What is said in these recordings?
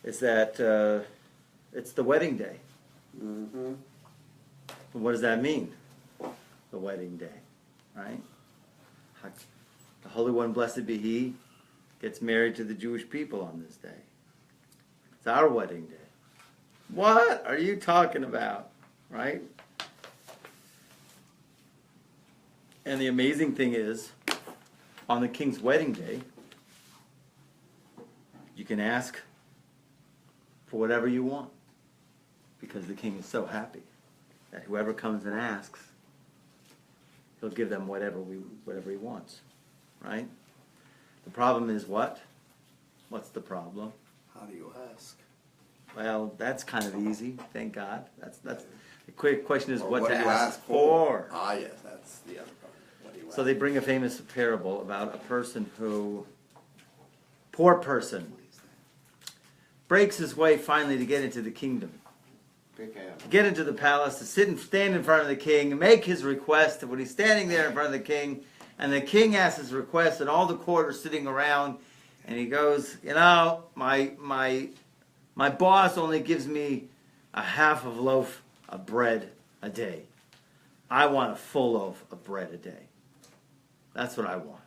is that it's the wedding day. Mm-hmm. What does that mean? The wedding day, right? The Holy One, blessed be He, gets married to the Jewish people on this day. It's our wedding day. What are you talking about, right? And the amazing thing is, on the king's wedding day, you can ask for whatever you want, because the king is so happy that whoever comes and asks, he'll give them whatever he wants, right? The problem is what? What's the problem? How do you ask? Well, that's kind of easy, thank God. That's the quick question is Or what do to you ask for. Ah, yes, that's the other part. What do you So ask? they bring a famous parable about a person who, poor person, breaks his way finally to get into the kingdom. Big animal. To get into the palace, to sit and stand in front of the king, and make his request. And when he's standing there in front of the king, and the king asks his request, and all the court are sitting around, and he goes, you know, my boss only gives me a half of loaf of bread a day. I want a full loaf of bread a day. That's what I want.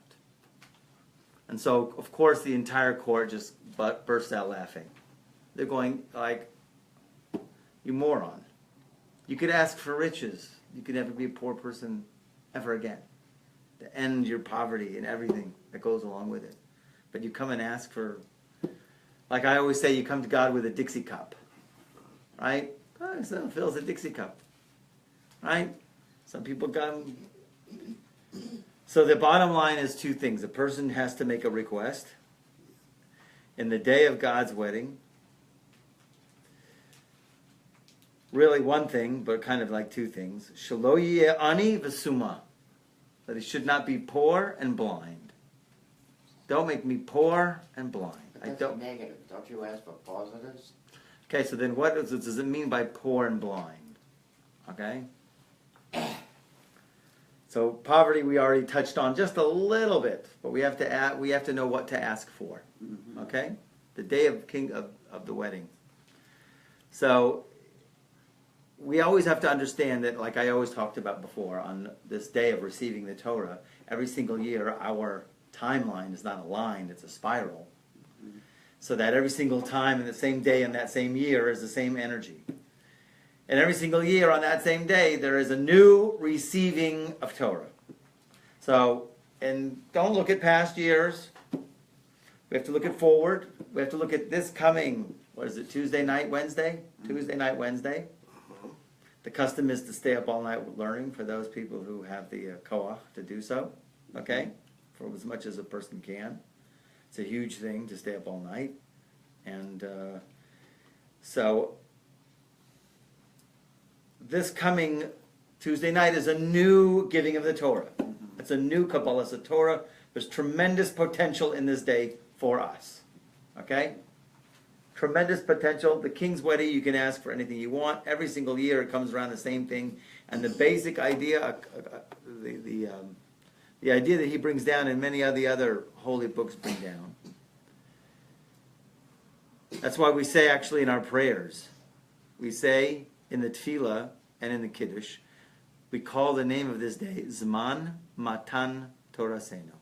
And so, of course, the entire court just bursts out laughing. They're going like, you moron. You could ask for riches. You could never be a poor person ever again. To end your poverty and everything that goes along with it. But you come and ask for, like I always say, you come to God with a Dixie cup. Right? Oh, someone fills a Dixie cup. Right? Some people come. So the bottom line is two things. A person has to make a request. In the day of God's wedding, really one thing, but kind of like two things. Shelo yeh ani v'suma. That he should not be poor and blind. Don't make me poor and blind. But that's negative. Don't you ask for positives? Okay, so then what does it mean by poor and blind? Okay? So poverty we already touched on just a little bit, but we have to know what to ask for. Mm-hmm. Okay? The day of the wedding. So we always have to understand that, like I always talked about before, on this day of receiving the Torah, every single year our timeline is not a line, it's a spiral. So that every single time in the same day in that same year is the same energy. And every single year on that same day there is a new receiving of Torah. So, and don't look at past years. We have to look at forward. We have to look at this coming, what is it, Tuesday night, Wednesday? Tuesday night, Wednesday. The custom is to stay up all night learning for those people who have the koach to do so, okay? For as much as a person can. It's a huge thing to stay up all night. And so this coming Tuesday night is a new giving of the Torah. It's a new Kabbalah Torah. There's tremendous potential in this day for us, okay? Tremendous potential. The king's wedding, you can ask for anything you want. Every single year it comes around the same thing. And the basic idea, the idea that he brings down and many of the other holy books bring down. That's why we say actually in our prayers, we say in the tefillah and in the kiddush, we call the name of this day Zman Matan Toraseno.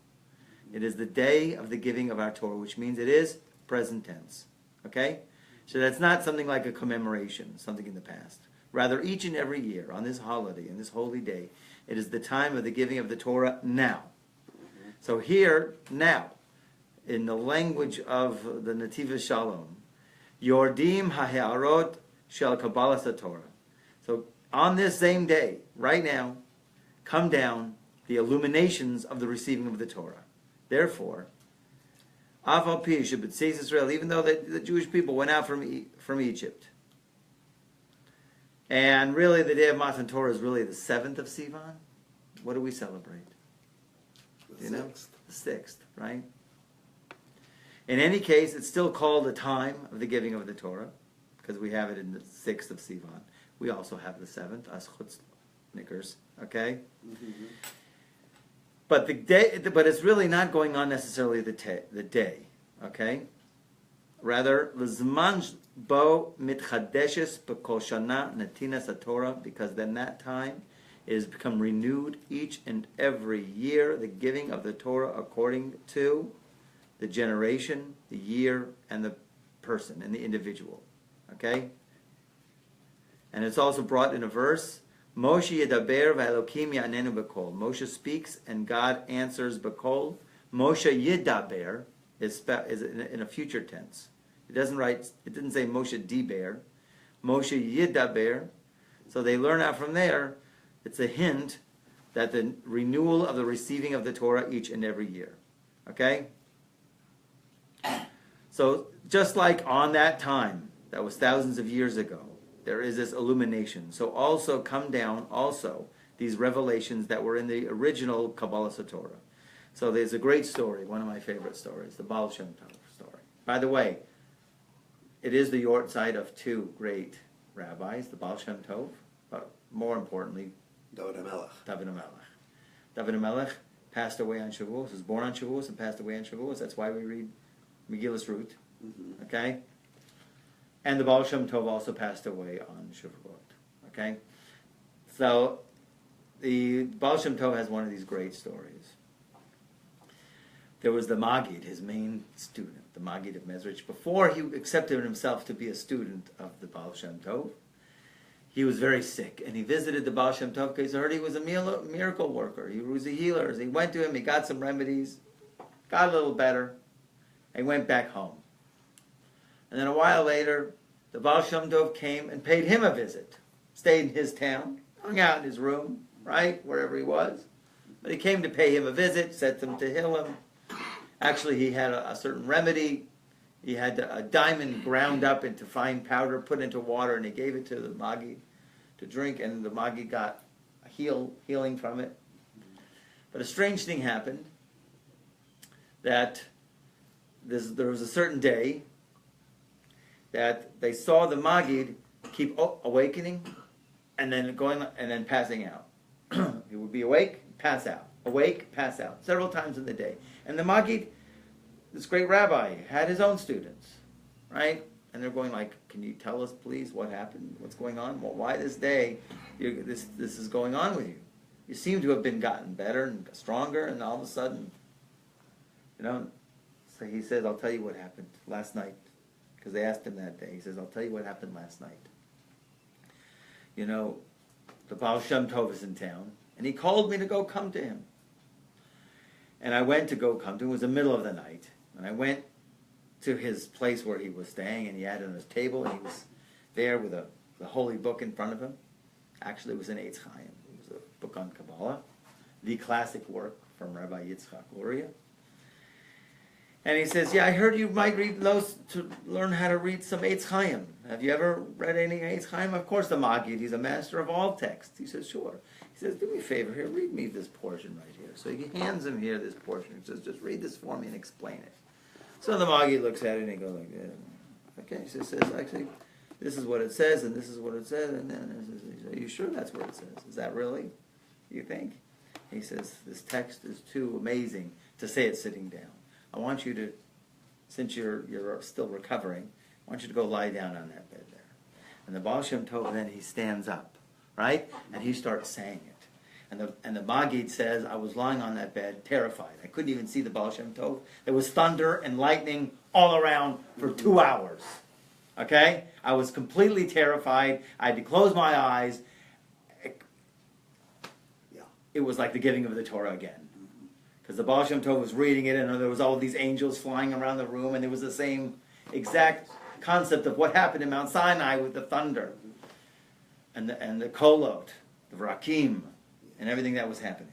It is the day of the giving of our Torah, which means it is present tense. Okay? So that's not something like a commemoration, something in the past. Rather, each and every year, on this holiday, on this holy day, it is the time of the giving of the Torah now. So here, now, in the language of the Nativa Shalom, Yordim HaHe'arot Shel Kabbalah Torah. So on this same day, right now, come down the illuminations of the receiving of the Torah. Therefore, Afal Pi Shabbat Israel, even though the Jewish people went out from Egypt, and really the day of Matan Torah is really the 7th of Sivan. What do we celebrate? The 6th. The 6th, right? In any case, it's still called the time of the giving of the Torah, because we have it in the 6th of Sivan. We also have the 7th, as chutznikers, okay? Mm-hmm. But the day, but it's really not going on necessarily the day, okay? rather, l'zman bo mitchadeshes b'kol shana natinas haTorah, because then that time is become renewed each and every year, the giving of the Torah according to the generation, the year, and the person, and the individual. Okay? And it's also brought in a verse, Moshe yedaber v'Elokim ya'anenu b'kol. Moshe speaks and God answers b'kol. Moshe yedaber is in a future tense. It didn't say Moshe diber. Moshe yedaber. So they learn out from there, it's a hint that the renewal of the receiving of the Torah each and every year. Okay? So just like on that time, that was thousands of years ago, there is this illumination. So also come down also these revelations that were in the original Kabbalah Torah. So there's a great story, one of my favorite stories, the Baal Shem Tov story. By the way, it is the yortzeit of two great rabbis, the Baal Shem Tov, but more importantly, David HaMelech. David HaMelech. David HaMelech passed away on Shavuot, was born on Shavuot and passed away on Shavuot. That's why we read Megillus Ruth. Mm-hmm. Okay? And the Baal Shem Tov also passed away on Shavuot. Okay? So, the Baal Shem Tov has one of these great stories. There was the Maggid, his main student, the Maggid of Mezrich. Before he accepted himself to be a student of the Baal Shem Tov, he was very sick, and he visited the Baal Shem Tov because he heard he was a miracle worker. He was a healer. So he went to him, he got some remedies, got a little better, and went back home. And then a while later, the Baal Shem Tov came and paid him a visit. Stayed in his town, hung out in his room, right, wherever he was. But he came to pay him a visit, set him to heal him. Actually, he had a certain remedy. He had a diamond ground up into fine powder, put into water, and he gave it to the Maggid to drink, and the Maggid got healing from it. But a strange thing happened, that there was a certain day that they saw the Maggid keep awakening and then passing out. He would be awake, pass out, awake, pass out, several times in the day. And the Maggid, this great rabbi, had his own students, right? And they're going like, can you tell us please what happened? What's going on? Well, why this day this is going on with you? You seem to have been gotten better and stronger, and all of a sudden, so he says, I'll tell you what happened last night. Because they asked him that day. He says, I'll tell you what happened last night. The Baal Shem Tov is in town, and he called me to go come to him. And I went to go come to him. It was the middle of the night. And I went to his place where he was staying, and he had it on his table, and he was there with the holy book in front of him. Actually, it was an Eitz Chaim. It was a book on Kabbalah, the classic work from Rabbi Yitzchak Luria. And he says, I heard you might read those to learn how to read some Eitz Chaim. Have you ever read any Eitz Chaim? Of course, the Maggid, he's a master of all texts. He says, sure. He says, do me a favor here, read me this portion right here. So he hands him here this portion. He says, just read this for me and explain it. So the Maggid looks at it and he goes like, okay. He says, actually, this is what it says and this is what it says. And then he says, are you sure that's what it says? Is that really, you think? He says, this text is too amazing to say it sitting down. I want you to, since you're still recovering, I want you to go lie down on that bed there. And the Baal Shem Tov, then he stands up, right? And he starts saying it. And the Maggid says, I was lying on that bed, terrified. I couldn't even see the Baal Shem Tov. There was thunder and lightning all around for 2 hours. Okay? I was completely terrified. I had to close my eyes. It was like the giving of the Torah again. Because the Baal Shem Tov was reading it, and there was all these angels flying around the room, and it was the same exact concept of what happened in Mount Sinai with the thunder, and the kolot, the vrakim, and everything that was happening.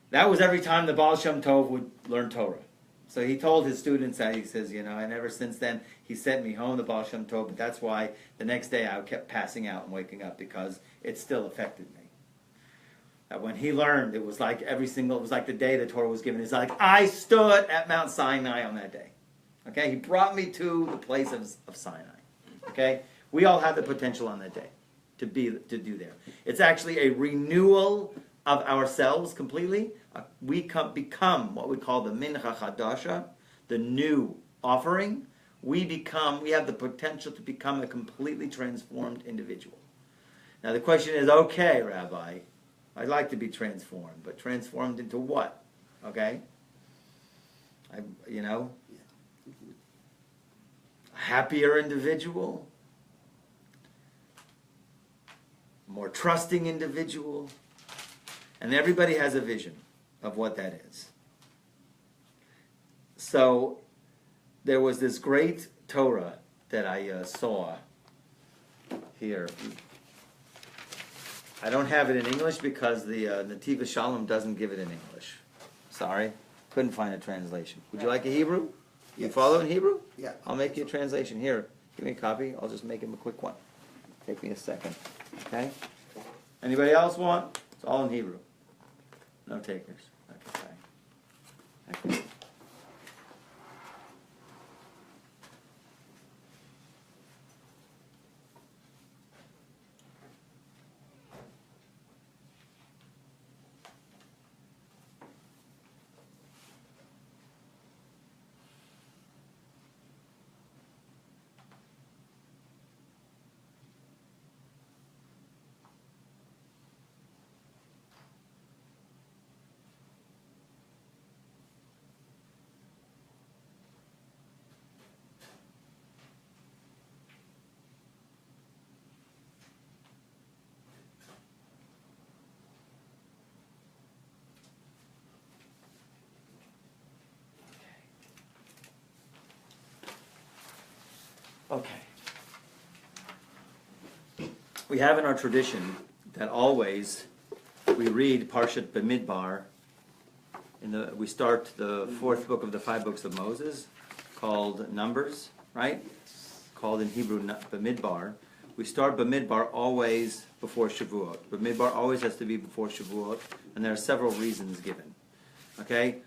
That was every time the Baal Shem Tov would learn Torah. So he told his students that, he says, and ever since then, he sent me home, the Baal Shem Tov, but that's why the next day I kept passing out and waking up, because it still affected me. That when he learned, it was like it was like the day the Torah was given. It's like, I stood at Mount Sinai on that day. Okay? He brought me to the place of Sinai. Okay? We all have the potential on that day to do there. It's actually a renewal of ourselves completely. We become what we call the mincha chadasha, the new offering, we have the potential to become a completely transformed individual. Now the question is, okay, Rabbi, I'd like to be transformed, but transformed into what? Okay? A happier individual? More trusting individual? And everybody has a vision of what that is. So, there was this great Torah that I saw here. I don't have it in English because the Nativa Shalom doesn't give it in English. Sorry, couldn't find a translation. Would you like a Hebrew? You Yes. follow in Hebrew? Yeah. I'll make you a translation. Here, give me a copy. I'll just make him a quick one. Take me a second. Okay? Anybody else want? It's all in Hebrew. No takers. Okay. Okay. We have in our tradition that always we read Parshat Bamidbar. We start the fourth book of the 5 books of Moses, called Numbers, right? Called in Hebrew Bamidbar. We start Bamidbar always before Shavuot. Bamidbar always has to be before Shavuot, and there are several reasons given. Okay?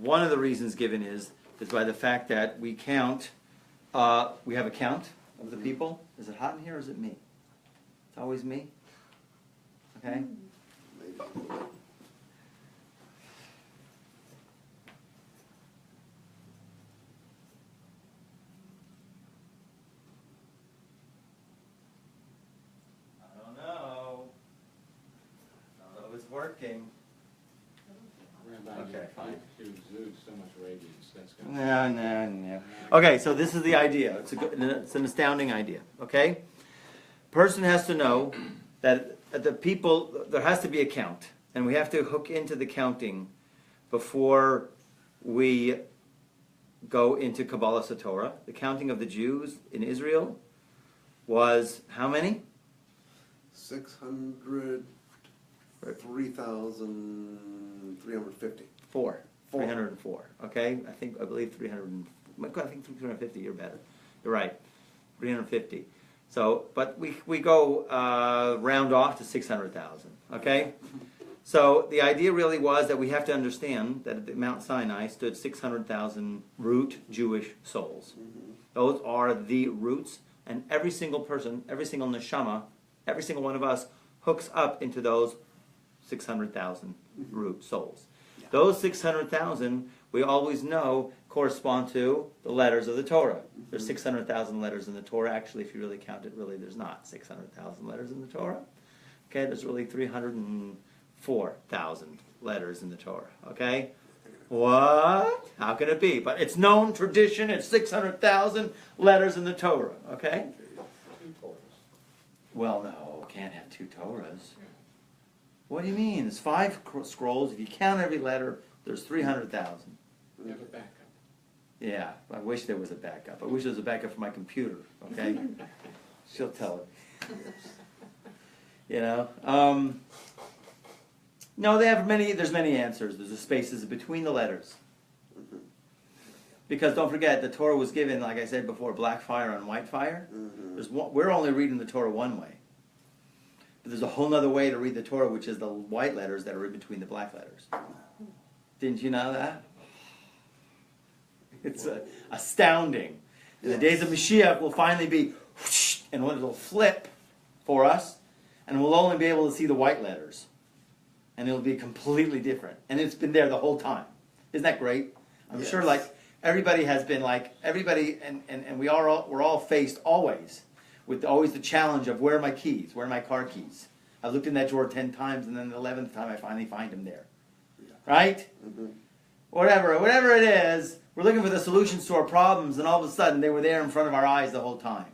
One of the reasons given is by the fact that we count. We have a count of the people. Is it hot in here or is it me? It's always me? Okay? Maybe. I don't know. I don't know if it's working. Rabbi, Okay. you're trying to exude so much radiance. That's going No. Okay, so this is the idea. It's an astounding idea. Okay? Person has to know that the people, there has to be a count. And we have to hook into the counting before we go into Kabbalah Torah. The counting of the Jews in Israel was how many? 3,350. 4. 304. Okay? I believe 300. I think 350, you're better. You're right. 350. So, but we go round off to 600,000. Okay? So the idea really was that we have to understand that at Mount Sinai stood 600,000 root Jewish souls. Those are the roots, and every single person, every single neshama, every single one of us hooks up into those 600,000 root souls. Yeah. Those 600,000, we always know, correspond to the letters of the Torah. There's 600,000 letters in the Torah. Actually, if you really count it, really there's not 600,000 letters in the Torah. Okay, there's really 304,000 letters in the Torah. Okay? What? How can it be? But it's known tradition, it's 600,000 letters in the Torah. Okay? Well, no, can't have 2 Torahs. What do you mean? There's 5 scrolls. If you count every letter, there's 300,000. You have a backup. Yeah, I wish there was a backup. I wish there was a backup for my computer, okay? She'll tell it. You know? No, there's many answers. There's the spaces between the letters. Because don't forget, the Torah was given, like I said before, black fire and white fire. We're only reading the Torah one way. But there's a whole other way to read the Torah, which is the white letters that are in between the black letters. Didn't you know that? It's astounding. In the days of Mashiach, will finally be whoosh, and it'll flip for us, and we'll only be able to see the white letters. And it'll be completely different. And it's been there the whole time. Isn't that great? I'm Yes. sure, like, everybody has been like, everybody, and we're all faced always with always the challenge of where are my keys? Where are my car keys? I've looked in that drawer 10 times, and then the 11th time I finally find them there. Right? Mm-hmm. Whatever it is, we're looking for the solutions to our problems, and all of a sudden they were there in front of our eyes the whole time.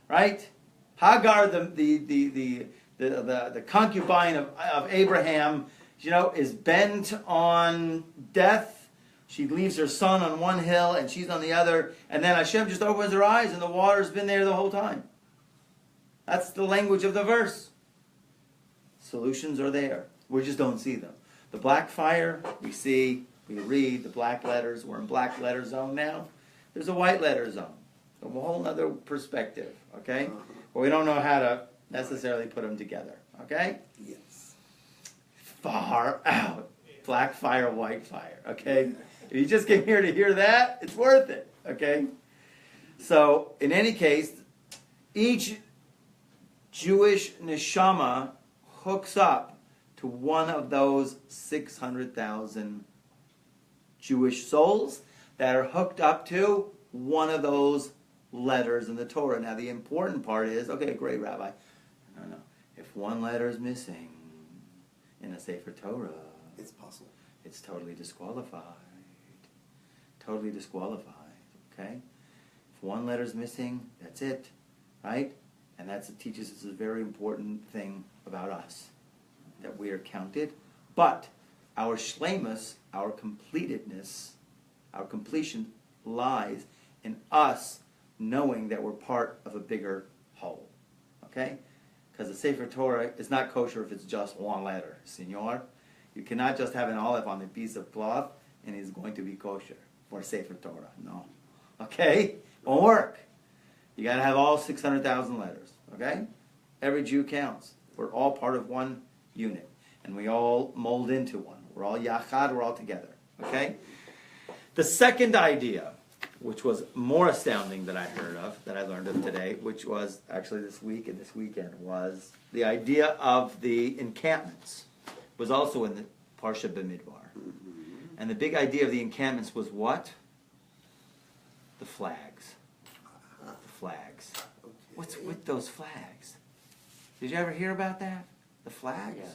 Right? Hagar, the concubine of Abraham, is bent on death. She leaves her son on one hill and she's on the other, and then Hashem just opens her eyes and the water's been there the whole time. That's the language of the verse. Solutions are there. We just don't see them. The black fire, we see, we read the black letters. We're in black letter zone now. There's a white letter zone. A whole other perspective, okay? But we don't know how to necessarily put them together, okay? Yes. Far out. Black fire, white fire, okay? If you just came here to hear that, it's worth it, okay? So, in any case, each Jewish neshama hooks up to one of those 600,000 Jewish souls that are hooked up to one of those letters in the Torah. Now, the important part is, okay, great, Rabbi. No. If one letter is missing in a Sefer Torah, It's possible. it's totally disqualified. Totally disqualified, okay? If one letter is missing, that's it, right? And it teaches us a very important thing about us, that we are counted. But our shlemus, our completedness, our completion lies in us knowing that we're part of a bigger whole, okay? Because the Sefer Torah is not kosher if it's just one letter, senor. You cannot just have an olive on a piece of cloth and it's going to be kosher for Sefer Torah. No. Okay? Won't work. You got to have all 600,000 letters, okay? Every Jew counts. We're all part of one unit. And we all mold into one. We're all yachad, we're all together, okay? The second idea, which was more astounding that I heard of, that I learned of today, which was actually this week and this weekend, was the idea of the encampments. It was also in the Parsha B'Midbar. And the big idea of the encampments was what? The flags. The flags. Okay. What's with those flags? Did you ever hear about that? The flags? Yeah.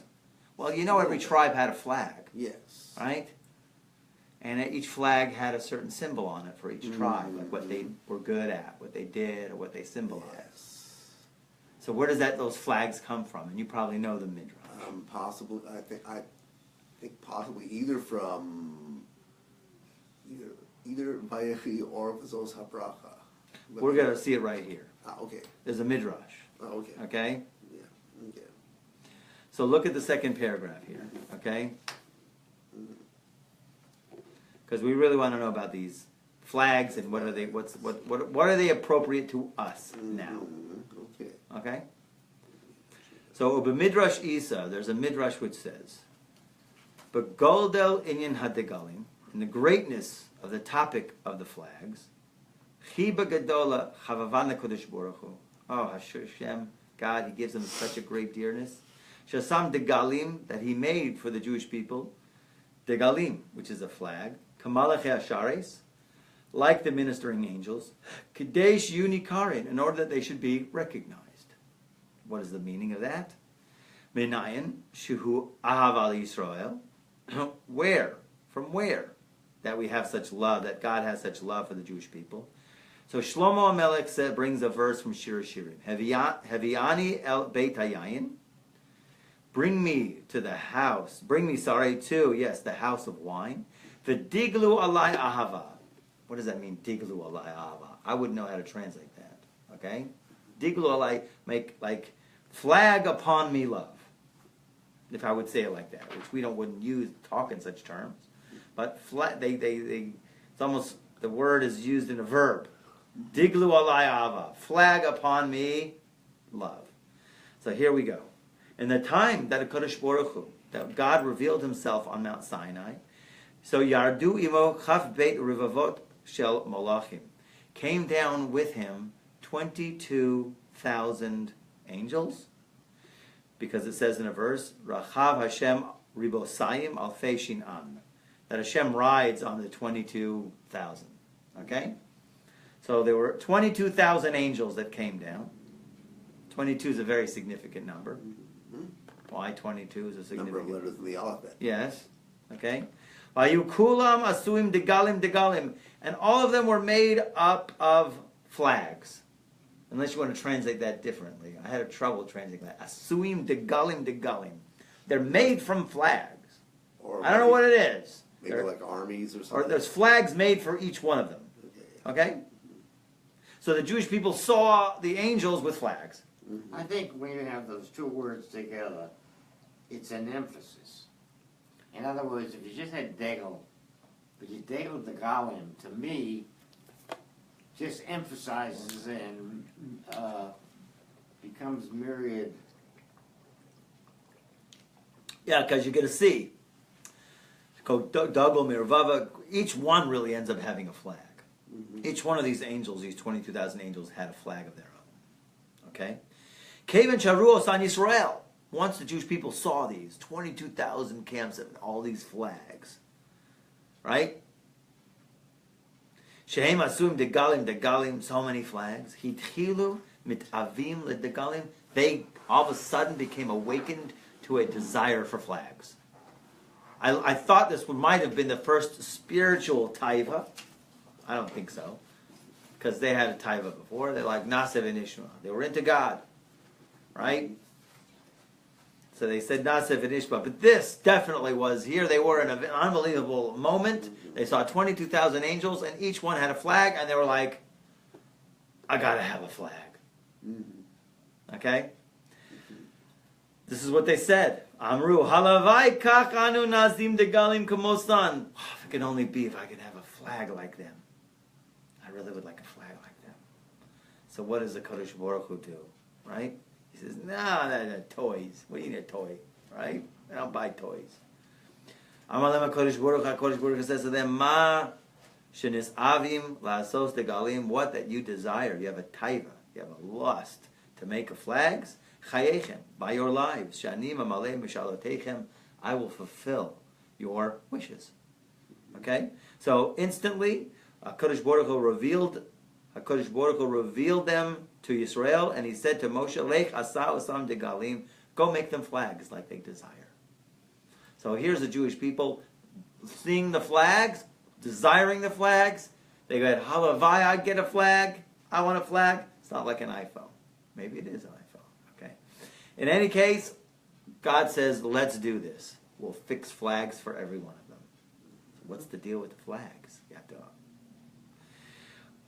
Well, you know every tribe had a flag, Yes. right? And each flag had a certain symbol on it for each tribe, like what they were good at, what they did, or what they symbolized. Yes. So where does those flags come from? And you probably know the Midrash. Possibly. I think possibly either from either Vayechi or V'zos Habracha. But We're going to see it right here. Okay. There's a Midrash, Okay. okay? Yeah. Okay. So look at the second paragraph here, okay? Because we really want to know about these flags and what are they appropriate to us now, okay? So Midrash Isa, there's a Midrash which says, "But Goldel Inyan Hadegalim, in the greatness of the topic of the flags, Chiba Gadola Chavavana Kodesh Baruch Hu." Oh, Hashem, God, He gives them such a great dearness. Shasam Degalim, that He made for the Jewish people, Degalim, which is a flag, Kamalach Ashares, like the ministering angels, Kadesh Unikarin, in order that they should be recognized. What is the meaning of that? Menayin Shuhu Ahav al Yisrael. Where? From where? That we have such love, that God has such love for the Jewish people. So Shlomo HaMelech brings a verse from Shir Shirim. Heviani el Beit Hayayin. Bring me to the house. The house of wine. V'diglu alai ahava. What does that mean, diglu alai ahava? I wouldn't know how to translate that. Okay? Diglu alai, make like flag upon me love. If I would say it like that, which we wouldn't talk in such terms. But it's almost, the word is used in a verb. Diglu alai ahava. Flag upon me love. So here we go. In the time that HaKadosh Baruch Hu, that God revealed Himself on Mount Sinai, so Yardu imo chaf beit rivavot shel malachim, came down with Him 22,000 angels, because it says in a verse, Rachav Hashem ribosayim alfei shin'an, that Hashem rides on the 22,000. Okay? So there were 22,000 angels that came down. 22 is a very significant number. Why 22 is a significant Number of letters in the alphabet. Yes. Okay. Vayukulam asuim degalim. And all of them were made up of flags. Unless you want to translate that differently. I had trouble translating that. Asuim degalim. They're made from flags. Or I don't know what it is. Maybe They're- like armies or Or something. there's flags made for each one of them. Okay. Okay? So the Jewish people saw the angels with flags. I think when you have those two words together, it's an emphasis. In other words, if you just had degel, but you degel the galim, to me, just emphasizes and becomes myriad. Yeah, because you get a C. Dagel, Mirvava, each one really ends up having a flag. Each one of these angels, these 22,000 angels, had a flag of their own. Okay? Kaven Charuos on Yisrael. Once the Jewish people saw these 22,000 camps and all these flags, right? Shehem asum degalim, so many flags. Hitchilu mit avim ledegalim. They all of a sudden became awakened to a desire for flags. I thought this might have been the first spiritual taiva. I don't think so, because they had a taiva before. They're like Nasev and Ishma. They were into God, right? So they said Nasev and Ishma. But this definitely was here. They were in an unbelievable moment. They saw 22,000 angels, and each one had a flag, and they were like, I gotta have a flag. Okay? This is what they said. Amru, halavai kach anu nazim degalim kamosan. If it could only be if I could have a flag like them. I really would like a flag like them. So what does the Kodesh Baruch Hu do? Right? He says, no, they're toys. We need a toy. Right? I don't buy toys. Amalem HaKodesh Baruch Hu, HaKodesh Baruch Hu says to them, Ma shenis avim la'asos degalim. What that you desire. You have a taiva. You have a lust to make a flags. Chayechem, by your lives. Shanim amalei mishalotechem. I will fulfill your wishes. Okay? So instantly, HaKadosh Baruch Hu revealed them to Yisrael, and he said to Moshe, Lech asa osam degalim, go make them flags like they desire. So here's the Jewish people seeing the flags, desiring the flags. They go, halavai, I get a flag. I want a flag. It's not like an iPhone. Maybe it is an iPhone. Okay. In any case, God says, let's do this. We'll fix flags for every one of them. So what's the deal with the flags? You have to.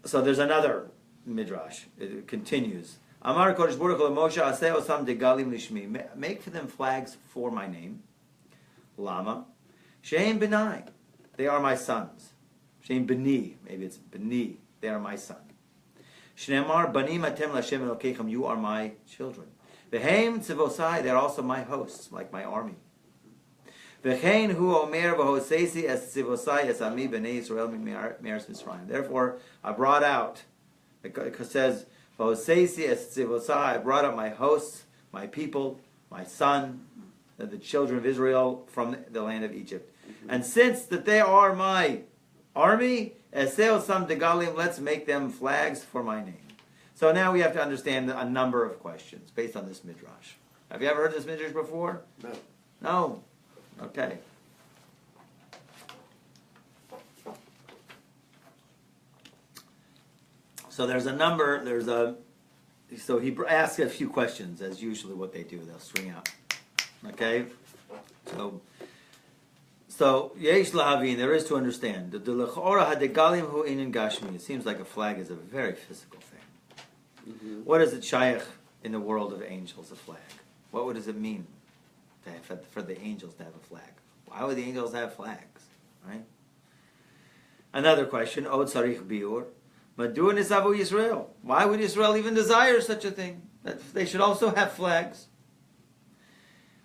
So there's another midrash. It continues. Amar Kodesh Baruch Hu Moshe Aseh Osam Degalim Lishmi. Make for them flags for my name. Lama. Shein Benai. They are my sons. Shein Beni. Maybe it's Beni. They are my son. Shneimar Banim Atem Lashem Elokechem. You are my children. V'heim Tzivosai. They are also my hosts, like my army. V'chein hu omer v'hoseisi es tzivosai es ami b'nei Yisrael me'eretz Mitzrayim. Therefore, I brought out, it says, v'hoseisi es tzivosai, I brought out my hosts, my people, my son, the children of Israel from the land of Egypt. And since that they are my army, eseo sam degalim, let's make them flags for my name. So now we have to understand a number of questions based on this midrash. Have you ever heard this midrash before? No. No. Okay. So so he asks a few questions, as usually what they do. They'll string out. Okay? So yesh lahavin, there is to understand. It seems like a flag is a very physical thing. What is it shaykh in the world of angels, a flag? What does it mean for the angels to have a flag? Why would the angels have flags? Right? Another question, Od Sarich Biur. Madu Nisavu Yisrael. Why would Israel even desire such a thing? That they should also have flags.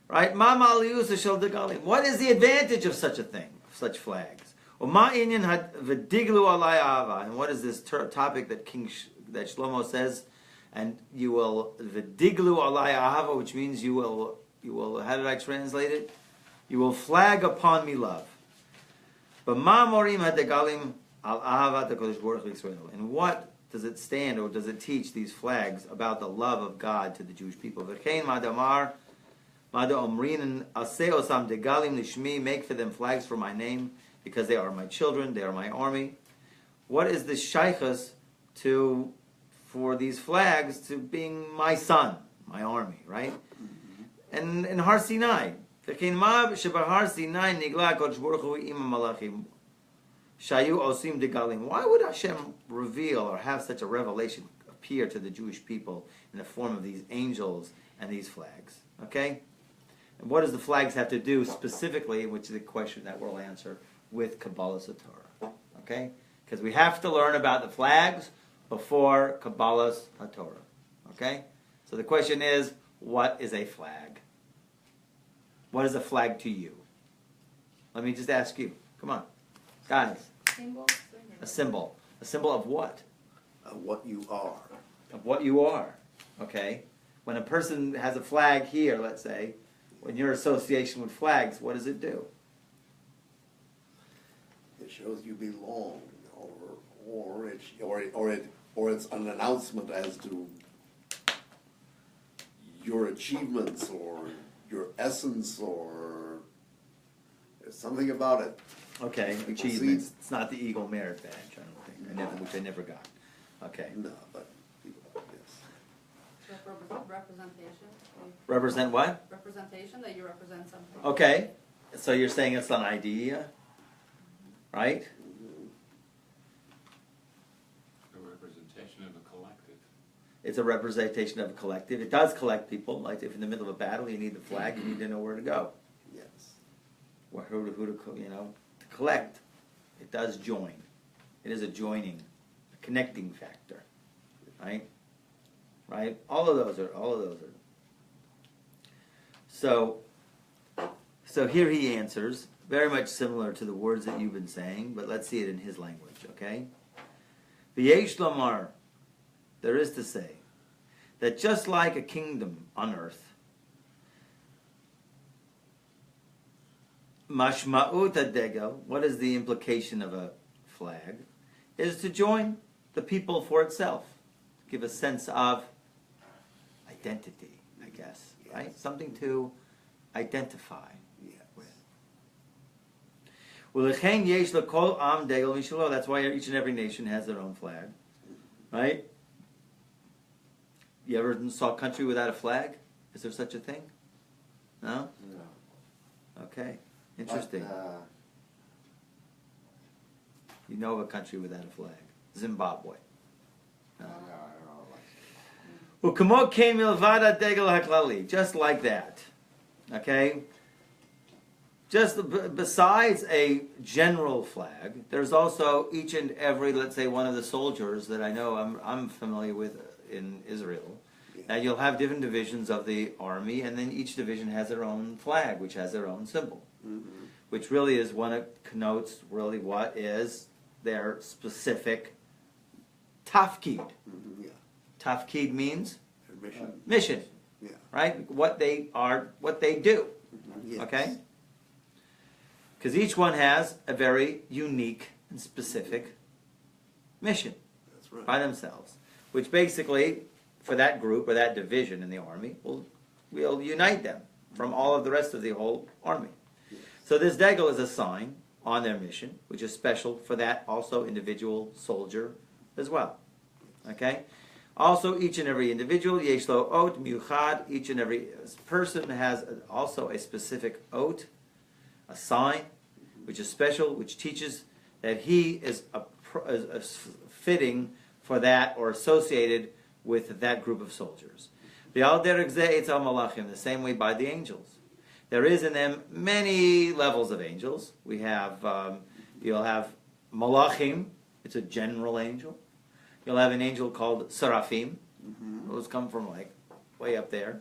Right? What is the advantage of such a thing, of such flags? And what is this topic that that Shlomo says? And you will v'diglu alai ahava, which means you will. How did I translate it? You will flag upon me love. But ma morim hadegalim Al Ahavat HaKadosh Baruch Hu Yisrael. And what does it stand or does it teach, these flags, about the love of God to the Jewish people? V'chein Madamar, Mada Omrin, Aseh Osam Degalim Lishmi, make for them flags for my name, because they are my children, they are my army. What is the shaykhus for these flags to being my son, my army, right? And in Har Sinai, V'chein Ma Shebahar Sinai Nigla HaKadosh Baruch Hu Im Malachim. Shayu Osim Degalim. Why would Hashem reveal or have such a revelation appear to the Jewish people in the form of these angels and these flags? Okay? And what does the flags have to do specifically, which is the question that we'll answer, with Kabbalah Torah? Okay? Because we have to learn about the flags before Kabbalah Torah. Okay? So the question is, what is a flag? What is a flag to you? Let me just ask you. Come on. Guys, a symbol. A symbol of what? What you are. Of what you are. Okay? When a person has a flag here, let's say, when your association with flags, what does it do? It shows you belong, or it's an announcement as to your achievements or your essence, or there's something about it. Okay, achievements. It's not the Eagle Merit Badge, I don't think, which I never got. Okay. No, but yes. Representation. Represent what? Representation, that you represent something. Okay. So you're saying it's an idea, right? A representation of a collective. It's a representation of a collective. It does collect people. Like if in the middle of a battle you need the flag, you need to know where to go. Yes. Who to collect. It does join. It is a joining, a connecting factor, right? Right. All of those are. So here he answers, very much similar to the words that you've been saying, but let's see it in his language. Okay. V'yesh lamar, there is to say that just like a kingdom on earth, Mashma'ut ad-degel, what is the implication of a flag? Is to join the people for itself. Give a sense of identity, I guess, right? Something to identify with. U'lechein yesh lekol am degel mishalo. That's why each and every nation has their own flag, right? You ever saw a country without a flag? Is there such a thing? No? No. Okay. Interesting. You know of a country without a flag? Zimbabwe. No. Just like that. Okay? Just besides a general flag, there's also each and every, let's say, one of the soldiers that I know I'm familiar with in Israel. And you'll have different divisions of the army, and then each division has their own flag, which has their own symbol. Mm-hmm. Which really is one that connotes really what is their specific tafkid. Mm-hmm, yeah. Tafkid means Mission. Yeah. Right? What they are, what they do. Mm-hmm. Yes. Okay? Because each one has a very unique and specific mission. That's right. By themselves. Which basically, for that group or that division in the army, will unite them from all of the rest of the whole army. Yes. So this degel is a sign on their mission, which is special for that also individual soldier as well. Okay? Also, each and every individual, yeshlo ot miuchad, each and every person has also a specific ot, a sign, which is special, which teaches that he is fitting for that or associated with that group of soldiers. The same way by the angels. There is in them many levels of angels. We have, you'll have malachim, it's a general angel. You'll have an angel called seraphim. Mm-hmm. Those come from like way up there.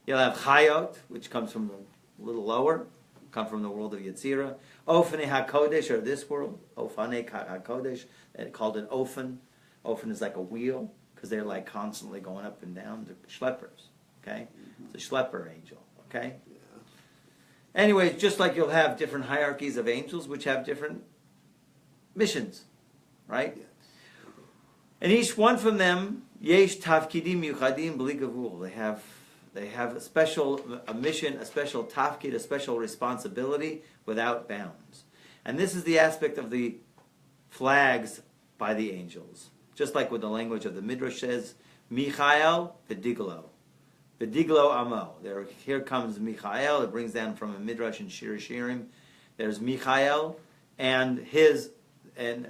You'll have chayot, which comes from a little lower, come from the world of Yetzirah. Ofnei HaKodesh, or this world, Ofnei HaKodesh, called an ofen. Ofen is like a wheel, because they're like constantly going up and down. They're schleppers, okay? Mm-hmm. It's a schlepper angel, okay? Yeah. Anyways, just like you'll have different hierarchies of angels, which have different missions, right? And each one from them, yesh tafkidim yuchadim bli gavul. They have a mission, a special tafkid, a special responsibility without bounds. And this is the aspect of the flags by the angels. Just like what the language of the Midrash says, Michael v'diglo. V'diglo amo. Here comes Michael. It brings down from a Midrash in Shir Shirim. There's Michael and his, and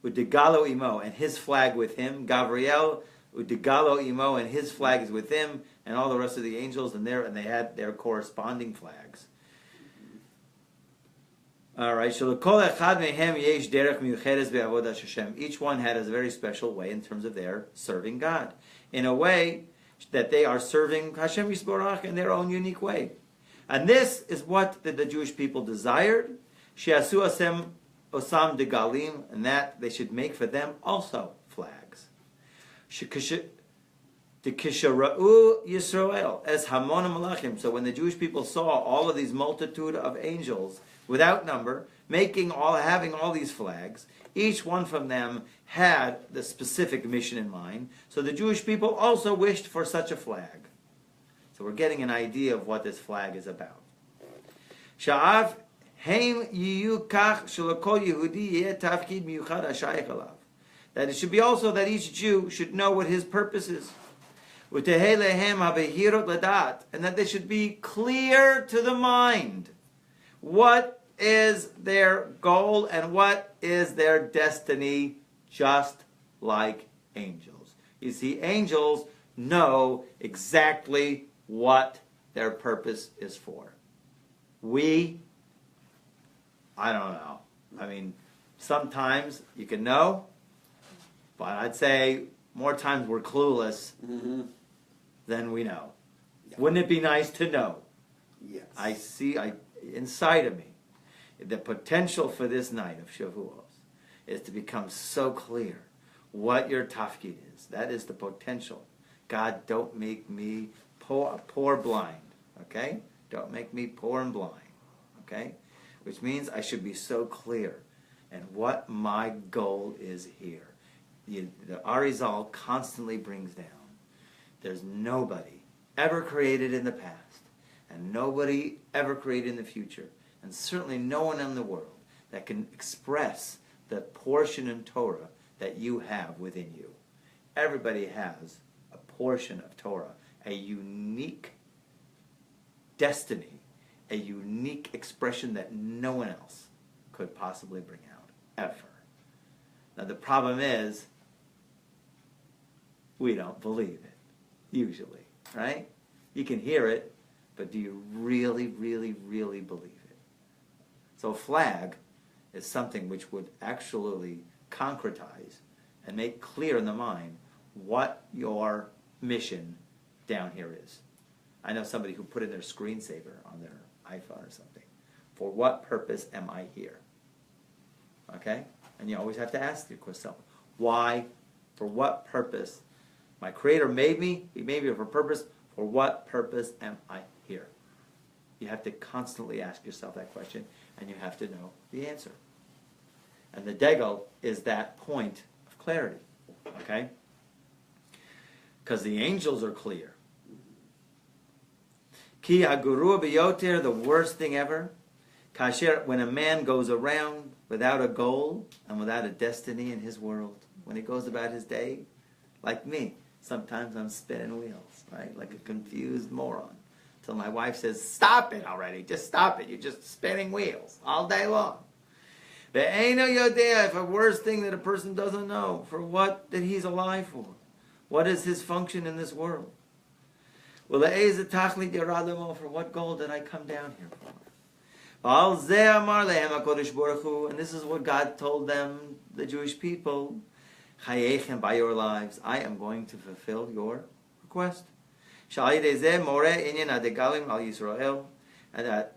Udigalo imo, and his flag with him. Gabriel, Udigalo imo, and his flag is with him, and all the rest of the angels, and they had their corresponding flags. All right, each one had a very special way in terms of their serving God, in a way that they are serving Hashem Yisborach in their own unique way. And this is what the Jewish people desired. She'asu asem osam degalim, and that they should make for them also flags. Dekishara'u Yisrael as hamon malachim. So when the Jewish people saw all of these multitude of angels without number, having all these flags, each one from them had the specific mission in mind. So the Jewish people also wished for such a flag. So we're getting an idea of what this flag is about. Sha'av heim yiyu kach shelakol Yehudi yeh tafkid miyuchad hashayich alav. That it should be also that each Jew should know what his purpose is. Utehei lehem habehirot ladat, and that they should be clear to the mind. What is their goal and what is their destiny, just like angels. You see, angels know exactly what their purpose is for. I don't know. I mean, sometimes you can know, but I'd say more times we're clueless than we know. Yeah. Wouldn't it be nice to know? Yes. I see inside of me, the potential for this night of Shavuot is to become so clear what your tafkid is. That is the potential. God, don't make me poor blind, okay? Don't make me poor and blind, okay? Which means I should be so clear and what my goal is here. The Arizal constantly brings down, there's nobody ever created in the past and nobody ever created in the future, and certainly no one in the world that can express the portion in Torah that you have within you. Everybody has a portion of Torah, a unique destiny, a unique expression that no one else could possibly bring out, ever. Now the problem is, we don't believe it, usually, right? You can hear it, but do you really, really, really believe it? So a flag is something which would actually concretize and make clear in the mind what your mission down here is. I know somebody who put in their screensaver on their iPhone or something. For what purpose am I here? Okay? And you always have to ask yourself, why, for what purpose? My Creator made me, He made me for a purpose. For what purpose am I here? You have to constantly ask yourself that question, and you have to know the answer. And the degel is that point of clarity. Okay? Because the angels are clear. Ki haguru biyoter, the worst thing ever. Kasher, when a man goes around without a goal and without a destiny in his world, when he goes about his day, like me, sometimes I'm spinning wheels, right? Like a confused moron. Till my wife says, stop it already, just stop it. You're just spinning wheels all day long. Ve'eino yodea, if a worst thing that a person doesn't know, for what that he's alive for. What is his function in this world? For what goal did I come down here for? And this is what God told them, the Jewish people. By your lives, I am going to fulfill your request. And that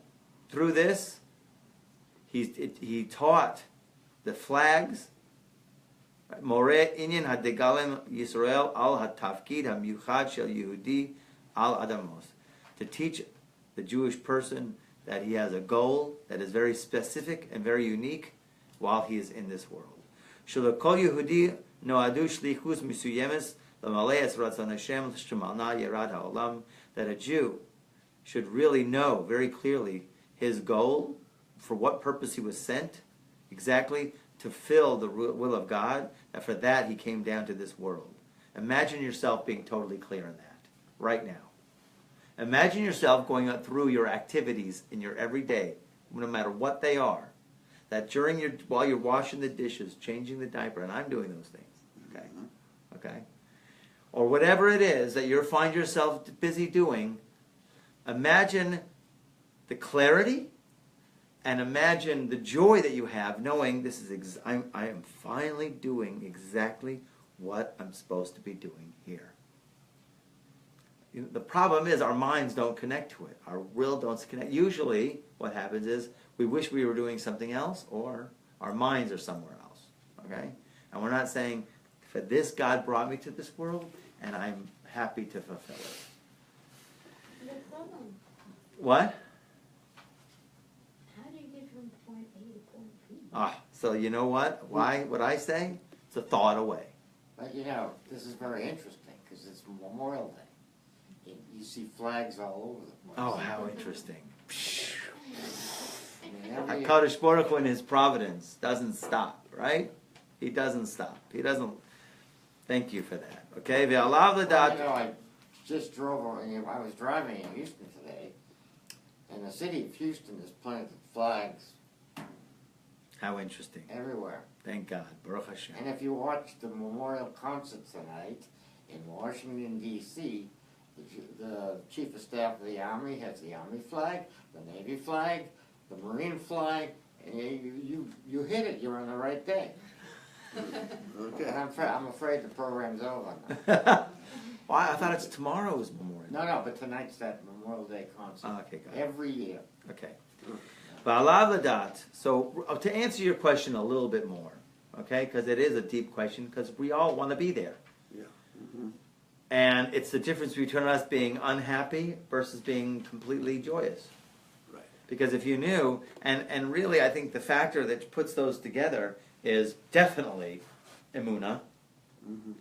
through this, he taught the flags, Moreh inyan hadegalim Yisrael al hatafkid hamyuchad shel Yehudi al adamos, to teach the Jewish person that he has a goal that is very specific and very unique while he is in this world. שלכל יהודי נועדו שליחות מסוימת למלא את רצון השם שמעלה ירד העולם, that a Jew should really know very clearly his goal, for what purpose he was sent, exactly to fill the will of God, that for that he came down to this world. Imagine yourself being totally clear in that, right now. Imagine yourself going through your activities in your everyday, no matter what they are, that while you're washing the dishes, changing the diaper, and I'm doing those things, okay? Or whatever it is that you find yourself busy doing, imagine the clarity and imagine the joy that you have knowing I am finally doing exactly what I'm supposed to be doing here. The problem is our minds don't connect to it. Our will don't connect. Usually what happens is we wish we were doing something else, or our minds are somewhere else. Okay? And we're not saying, for this God brought me to this world, and I'm happy to fulfill it. No problem. What? How do you get from point A to point B? So you know what? Why would I say? It's a thought away. But you know, this is very interesting because it's Memorial Day. You see flags all over the place. Oh, how interesting. I mean, HaKadosh Baruch Hu in His providence doesn't stop, right? He doesn't stop. He doesn't. Thank you for that. Okay? Ve'alav l'dat. You know, I just drove over, and I was driving in Houston today, and the city of Houston has planted flags How interesting. everywhere. Thank God. Baruch Hashem. And if you watch the memorial concert tonight in Washington, D.C., the Chief of Staff of the Army has the Army flag, the Navy flag, the Marine flag, and you hit it, you're on the right day. Okay. And I'm afraid the program's over now. Well, I thought it's tomorrow's Memorial. No, but tonight's that Memorial Day concert. Okay, got it. Every year. Okay. Ve'alav l'dat. So to answer your question a little bit more, okay, because it is a deep question, because we all want to be there. Yeah. Mm-hmm. And it's the difference between us being unhappy versus being completely joyous. Right. Because if you knew, and really I think the factor that puts those together is definitely emunah. Mm-hmm.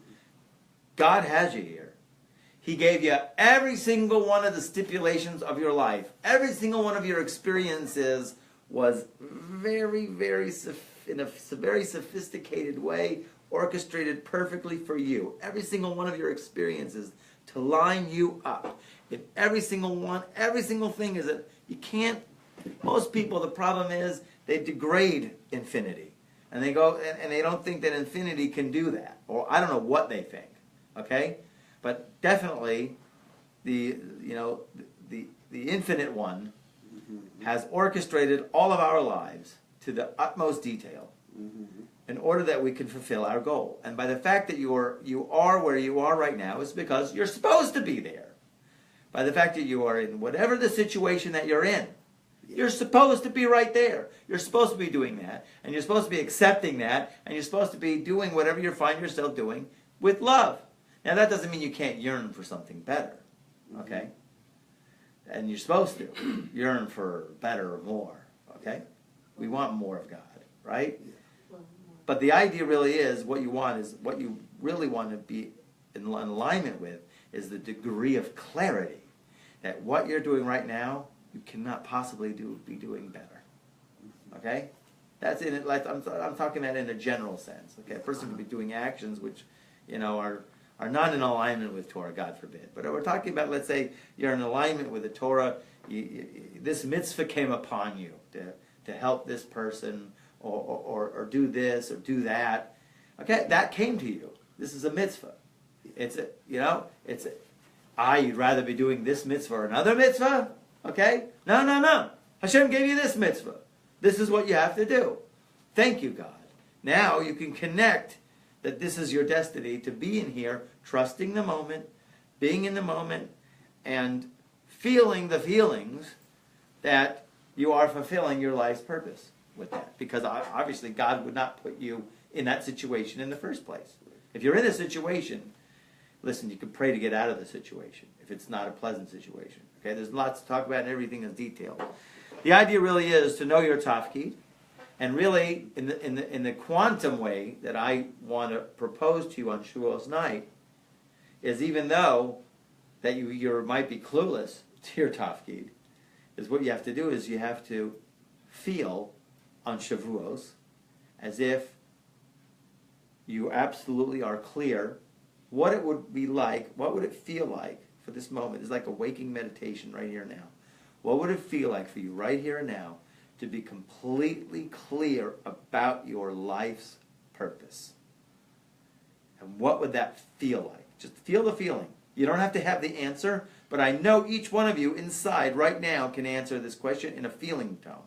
God has you here. He gave you every single one of the stipulations of your life. Every single one of your experiences was very, very, in a very sophisticated way, orchestrated perfectly for you. Every single one of your experiences to line you up. In every single one, every single thing is that you can't, most people, the problem is they degrade infinity. And they go, and they don't think that infinity can do that. Or I don't know what they think. Okay? But definitely the infinite one has orchestrated all of our lives to the utmost detail. In order that we can fulfill our goal. And by the fact that you are where you are right now is because you're supposed to be there. By the fact that you are in whatever the situation that you're in, you're supposed to be right there. You're supposed to be doing that. And you're supposed to be accepting that. And you're supposed to be doing whatever you find yourself doing with love. Now that doesn't mean you can't yearn for something better. Okay? And you're supposed to yearn for better or more. Okay? We want more of God. Right? But the idea really is what you really want to be in alignment with is the degree of clarity that what you're doing right now, you cannot possibly be doing better. Okay? That's in it. Like I'm talking about in a general sense. Okay? A person could be doing actions which, are not in alignment with Torah, God forbid. But we're talking about, let's say, you're in alignment with the Torah. This mitzvah came upon you to help this person. Or do this or do that. Okay, that came to you. This is a mitzvah. You'd rather be doing this mitzvah or another mitzvah? Okay? No. Hashem gave you this mitzvah. This is what you have to do. Thank you, God. Now you can connect that this is your destiny to be in here, trusting the moment, being in the moment, and feeling the feelings that you are fulfilling your life's purpose with that. Because obviously God would not put you in that situation in the first place. If you're in a situation, listen, you can pray to get out of the situation if it's not a pleasant situation. Okay, there's lots to talk about and everything is detailed. The idea really is to know your tafkid And really, in the quantum way that I want to propose to you on Shavuos night, is even though that you might be clueless to your tafkid, is what you have to do is you have to feel on Shavuos as if you absolutely are clear what it would be like, what would it feel like for this moment. It's like a waking meditation right here and now. What would it feel like for you right here and now to be completely clear about your life's purpose? And what would that feel like? Just feel the feeling. You don't have to have the answer, but I know each one of you inside right now can answer this question in a feeling tone.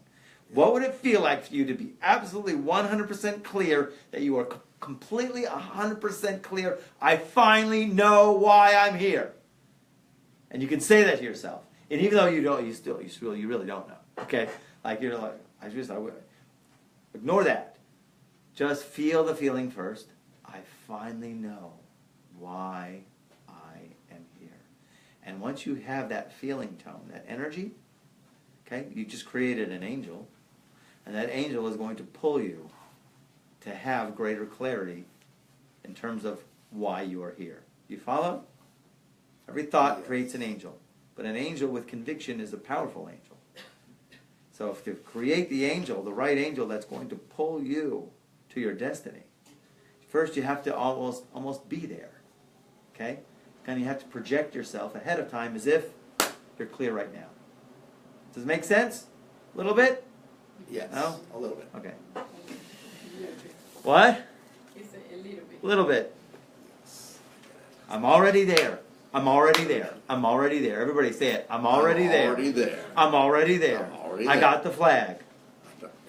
What would it feel like for you to be absolutely 100% clear that you are completely 100% clear? I finally know why I'm here. And you can say that to yourself. And even though you don't, you really don't know. Okay? Like you're like, ignore that. Just feel the feeling first. I finally know why I am here. And once you have that feeling tone, that energy, okay, you just created an angel, and that angel is going to pull you to have greater clarity in terms of why you are here. You follow? Every thought creates an angel, but an angel with conviction is a powerful angel. So if to create the angel, the right angel that's going to pull you to your destiny, first you have to almost be there. Okay? And you have to project yourself ahead of time as if you're clear right now. Does it make sense? A little bit? Yes, No? a little bit. Okay. What? It's a little bit. A little bit. I'm already there. I'm already there. I'm already there. Everybody say it. I'm already there. Already there. I'm already there. I'm already I there. got the flag.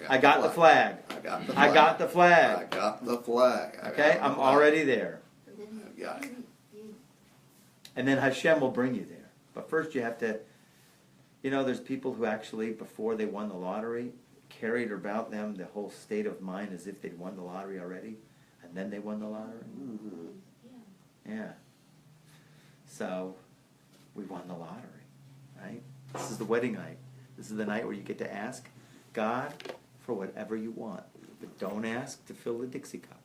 I got the flag. I got the flag. I got the flag. I got the flag. I Okay? got the I'm flag. already there. I got it. And then Hashem will bring you there. But first you have to, there's people who actually, before they won the lottery, carried about them the whole state of mind as if they'd won the lottery already. And then they won the lottery. Yeah. So, we won the lottery, right? This is the wedding night. This is the night where you get to ask God for whatever you want. But don't ask to fill the Dixie cup,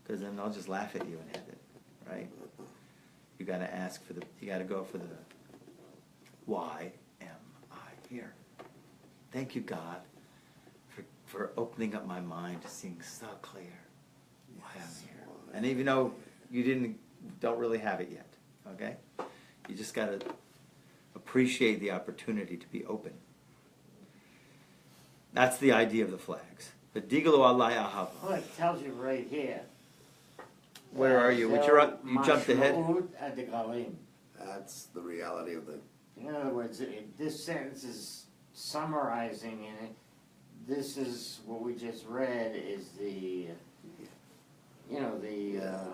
because then they'll just laugh at you in heaven, right? You got to ask for you got to go for the, why am I here? Thank you, God, for opening up my mind to seeing so clear why I'm here. And even though you don't really have it yet. Okay? You just got to appreciate the opportunity to be open. That's the idea of the flags. The Digalu Alai Ahava. Well, it tells you right here. Where are you? You jumped ahead. That's the reality of the... In other words, this sentence is summarizing in it. This is what we just read is the...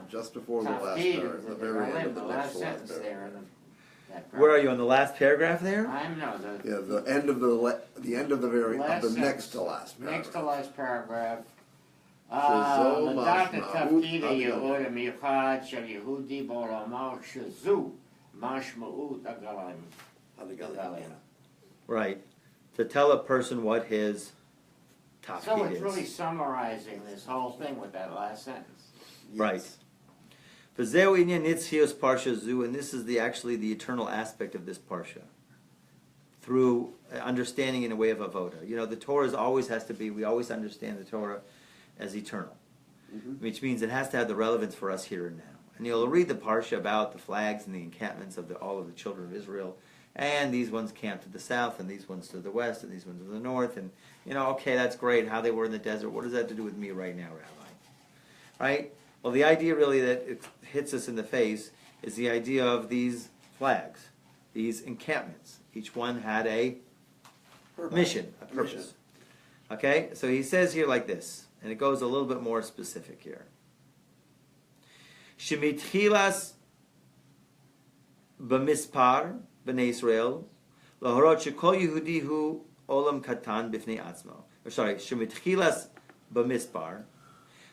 just before the last Tafkid, paragraph, the very end of the last next sentence paragraph. there. Where are you on the last paragraph there? I know Yeah, the end of the end of the very last of the sentence. next to last paragraph. Next to last paragraph. שזו לדעת משמעות התפקיד הגלות. הייעוד המיוחד של יהודי בעולמו שזו משמעות הגלים. Right. To tell a person what his So tafkid it's really is. summarizing this whole thing with that last sentence. Right. V'zeu inyan nitzios parsha zu, and this is actually the eternal aspect of this parsha. Through understanding in a way of avoda. The Torah always has to be, we always understand the Torah as eternal. Which means it has to have the relevance for us here and now. And you'll read the parsha about the flags and the encampments of all of the children of Israel. And these ones camped to the south, and these ones to the west, and these ones to the north. And, okay, that's great, how they were in the desert. What does that have to do with me right now, Rabbi? Right? Well, the idea really that it hits us in the face is the idea of these flags, these encampments. Each one had a mission, a purpose. Mission. Okay? So he says here like this, and it goes a little bit more specific here. Shemitchilas b'mispar b'nei Israel lahorot shekol Yehudi hu olam katan b'fnei atzmo. Sorry, shemitchilas b'mispar.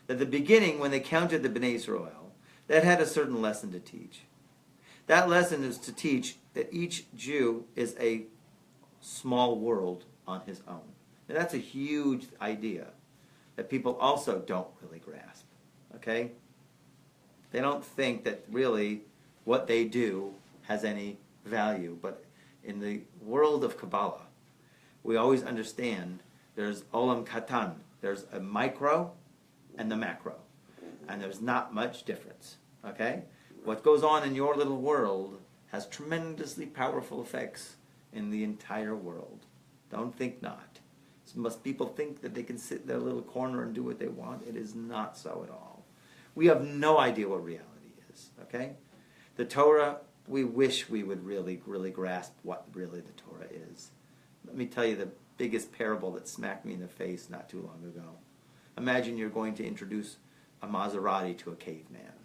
At the beginning, when they counted the Bnei Israel, that had a certain lesson to teach. That lesson is to teach that each Jew is a small world on his own. And that's a huge idea that people also don't really grasp. Okay? They don't think that really what they do has any value. But in the world of Kabbalah, we always understand there's olam katan. There's a micro and the macro. And there's not much difference. Okay? What goes on in your little world has tremendously powerful effects in the entire world. Don't think not. Must people think that they can sit in their little corner and do what they want? It is not so at all. We have no idea what reality is. Okay? The Torah, we wish we would really, really grasp what really the Torah is. Let me tell you the biggest parable that smacked me in the face not too long ago. Imagine you're going to introduce a Maserati to a caveman.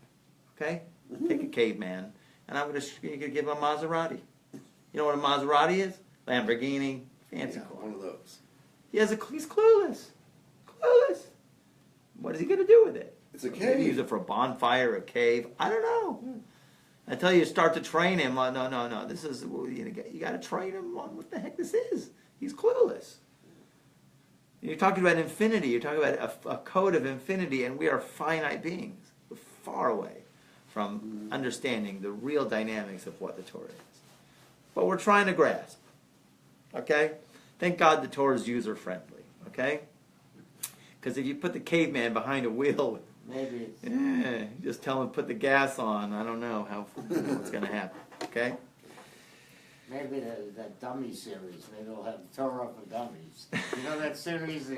Okay? Take a caveman, and you could give him a Maserati. You know what a Maserati is? Lamborghini, fancy car. One of those. He's clueless. Clueless. What is he going to do with it? It's a Maybe cave. use it for a bonfire, a cave. I don't know. Until you start to train him. No. This is you got to train him on what the heck this is. He's clueless. You're talking about infinity. You're talking about a code of infinity, and we are finite beings. We're far away from understanding the real dynamics of what the Torah is. But we're trying to grasp. Okay? Thank God the Torah is user-friendly. Okay? Because if you put the caveman behind a wheel, Maybe it's... just tell him put the gas on. I don't know what's going to happen. Okay? Maybe that dummy series. Maybe they'll have Torah for dummies. You know that series?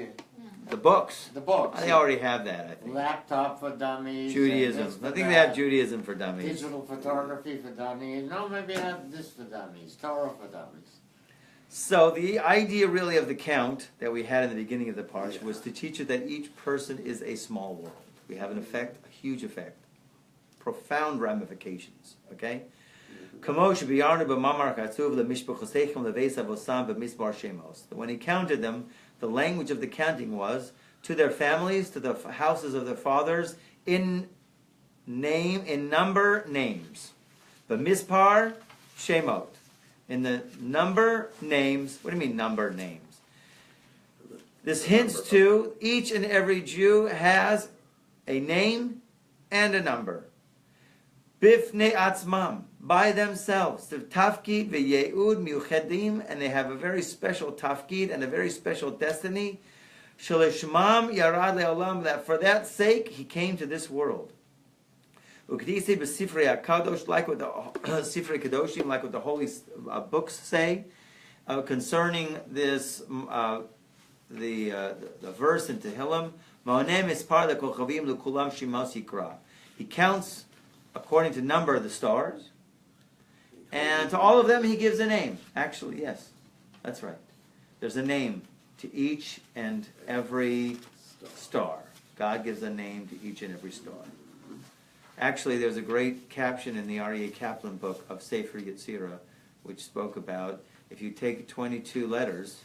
The books. The books. They already have that, I think. Laptop for dummies. Judaism. this for I think they that, have Judaism for dummies. Digital photography for dummies. No, maybe have this for dummies. Torah for dummies. So the idea really of the count that we had in the beginning of the parsha was to teach you that each person is a small world. We have an effect, a huge effect, profound ramifications. Okay? When he counted them, the language of the counting was to their families, to the houses of their fathers, in number, names. But mispar, shemot. In the number, names. What do you mean number, names? This hints to each and every Jew has a name and a number. Bifnei atzmam, by themselves. The tafkid v'yeud miuchedim, and they have a very special tafkid and a very special destiny. Shalishmam yarad le'olam, that for that sake he came to this world. Ukdisi b'sifrei HaKadosh, like what the Sifrei Kadoshim, like what the holy books say concerning this, the verse in Tehillim. Ma'oneh mispar le'kochavim l'kulam shimos yikra. He counts according to number of the stars, and to all of them he gives a name. Actually, yes, that's right. There's a name to each and every star. God gives a name to each and every star. Actually, there's a great caption in the R.E.A. Kaplan book of Sefer Yetzirah, which spoke about if you take 22 letters,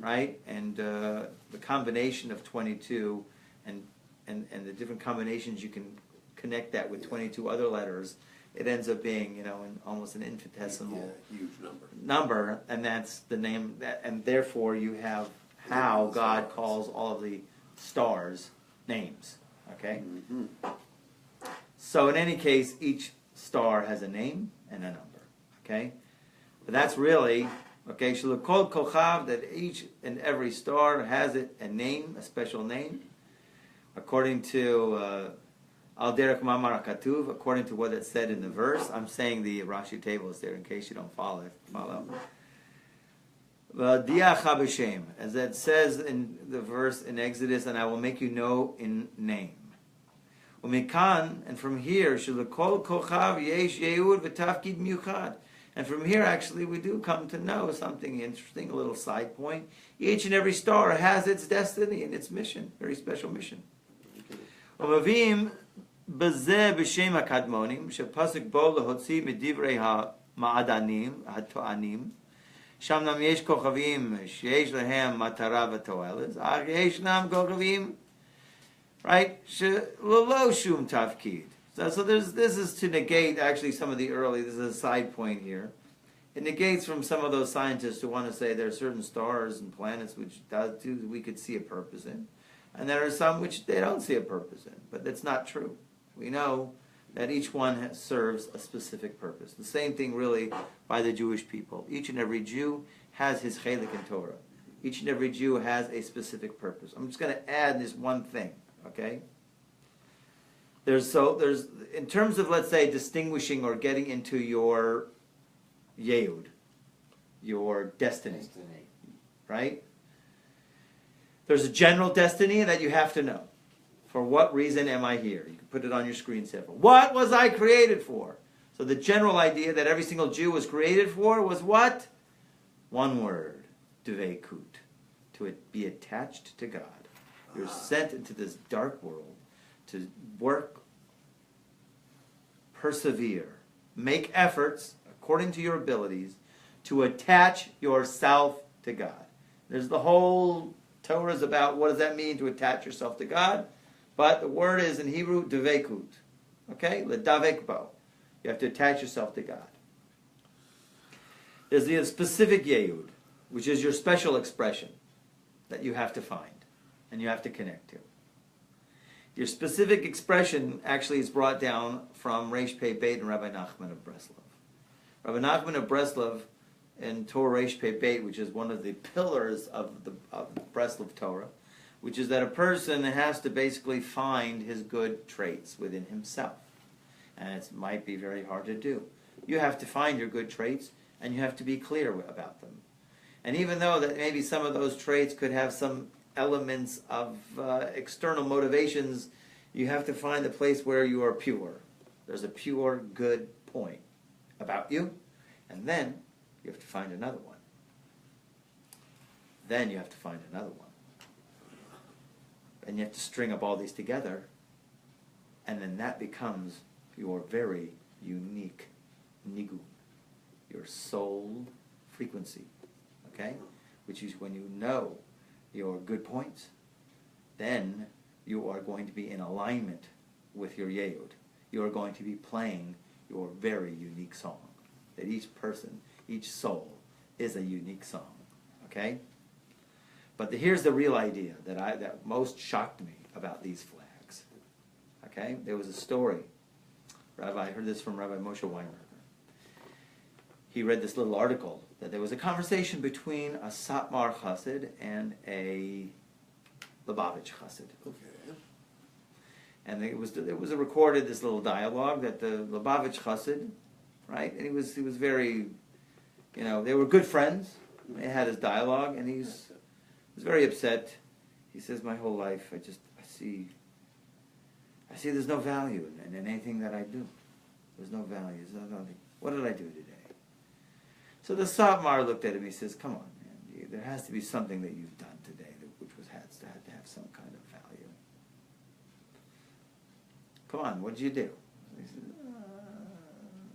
right, and the combination of 22 and the different combinations you can connect that with 22 other letters, it ends up being, almost an infinitesimal huge number, and that's the name, and therefore you have how God calls all of the stars names. Okay? So in any case, each star has a name and a number. Okay? But that's really, okay, Shalakol Kochav, that each and every star has a name, a special name, according to Al Derech Mamar Katuv, according to what it said in the verse. I'm saying the Rashi table is there in case you don't follow. As it says in the verse in Exodus, and I will make you know in name. And from here, and from here, actually, we do come to know something interesting, a little side point. Each and every star has its destiny and its mission, very special mission. בזה בשם הקדמונים, שפסק בו להוציא מדברי המעדנים, הטוענים, שם יש כוכבים שיש להם מטרה ותועלת, אך ישנם כוכבים, right, שללא שום תפקיד. So this is to negate actually some of the early, this is a side point here, it negates from some of those scientists who want to say there are certain stars and planets which we could see a purpose in, and there are some which they don't see a purpose in. But that's not true. We know that each one serves a specific purpose. The same thing really by the Jewish people. Each and every Jew has his chelik in Torah. Each and every Jew has a specific purpose. I'm just going to add this one thing, okay? There's in terms of, let's say, distinguishing or getting into your yehud, your destiny, right? There's a general destiny that you have to know. For what reason am I here? You can put it on your screensaver. What was I created for? So the general idea that every single Jew was created for was what? One word, dveikut, to be attached to God. You're sent into this dark world to work, persevere, make efforts according to your abilities to attach yourself to God. There's the whole Torah is about what does that mean to attach yourself to God. But the word is in Hebrew, devekut. Okay? Ledavek bo. You have to attach yourself to God. There's the specific yehud, which is your special expression that you have to find and you have to connect to. Your specific expression actually is brought down from Reish Pei Beit and Rabbi Nachman of Breslov. Rabbi Nachman of Breslov in Torah Reish Pei Beit, which is one of the pillars of the Breslov Torah, which is that a person has to basically find his good traits within himself. And it might be very hard to do. You have to find your good traits, and you have to be clear about them. And even though that maybe some of those traits could have some elements of external motivations, you have to find the place where you are pure. There's a pure, good point about you, and then you have to find another one. Then you have to find another one. And you have to string up all these together, and then that becomes your very unique nigun, your soul frequency, okay? Which is when you know your good points, then you are going to be in alignment with your yehud. You are going to be playing your very unique song. That each person, each soul, is a unique song, okay? But here's the real idea that most shocked me about these flags. Okay, there was a story. I heard this from Rabbi Moshe Weinberger. He read this little article that there was a conversation between a Satmar Chassid and a Lubavitch Chassid. Okay. And it was recorded, this little dialogue that the Lubavitch Chassid, right? And he was very, they were good friends. They had his dialogue, and he was very upset. He says, my whole life, I see there's no value in anything that I do. There's no value. There's nothing. What did I do today? So the Satmar looked at him. He says, come on, man. There has to be something that you've done today which had to have some kind of value. Come on, what did you do? He says,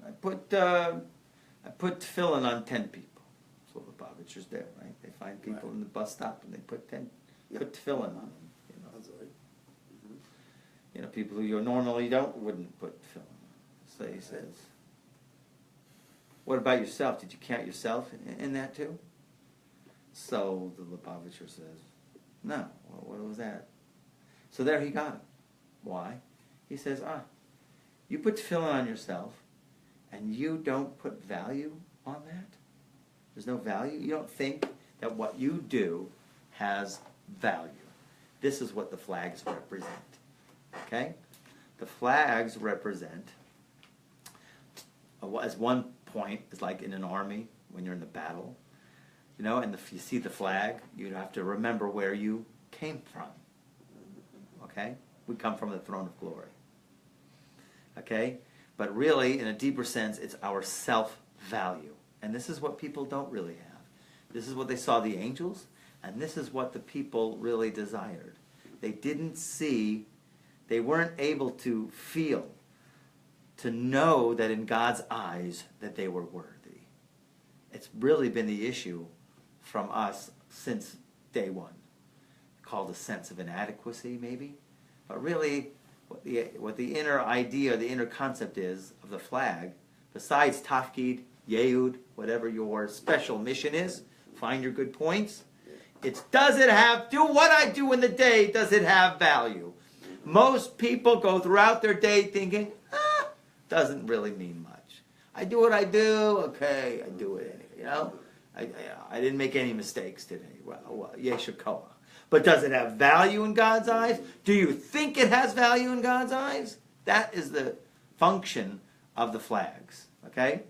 I put tefillin on 10 people. That's what the Lubavitchers do, right? They find people in the bus stop and they put tefillin on them. That's right. People who you normally wouldn't put tefillin on. So he says, what about yourself? Did you count yourself in that too? So the Lubavitcher says, no. Well, what was that? So there he got him. Why? He says, you put tefillin on yourself and you don't put value on that? There's no value? You don't think that what you do has value. This is what the flags represent. Okay? The flags represent, as one point, is like in an army, when you're in the battle, and if you see the flag, you have to remember where you came from. Okay? We come from the throne of glory. Okay? But really, in a deeper sense, it's our self-value. And this is what people don't really have. This is what they saw the angels, and this is what the people really desired. They didn't see, they weren't able to feel, to know that in God's eyes that they were worthy. It's really been the issue from us since day one. Called a sense of inadequacy, maybe. But really, what the inner idea, the inner concept is of the flag, besides tafkid, Yehud, whatever your special mission is, find your good points. It's, does it have, do what I do in the day, does it have value? Most people go throughout their day thinking, doesn't really mean much. I do what I do, okay, I do it anyway, you know? I didn't make any mistakes today. Well, Yesha Koach. But does it have value in God's eyes? Do you think it has value in God's eyes? That is the function of the flags, okay?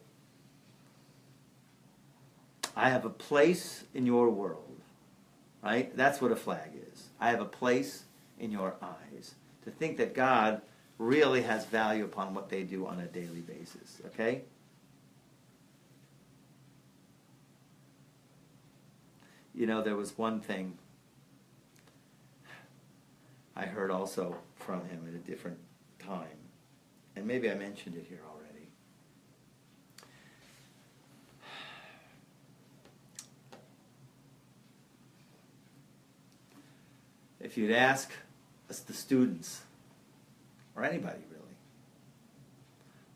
I have a place in your world, right? That's what a flag is. I have a place in your eyes. To think that God really has value upon what they do on a daily basis, okay? You know, there was one thing I heard also from him at a different time, and maybe I mentioned it here already. If you'd ask us, the students, or anybody really,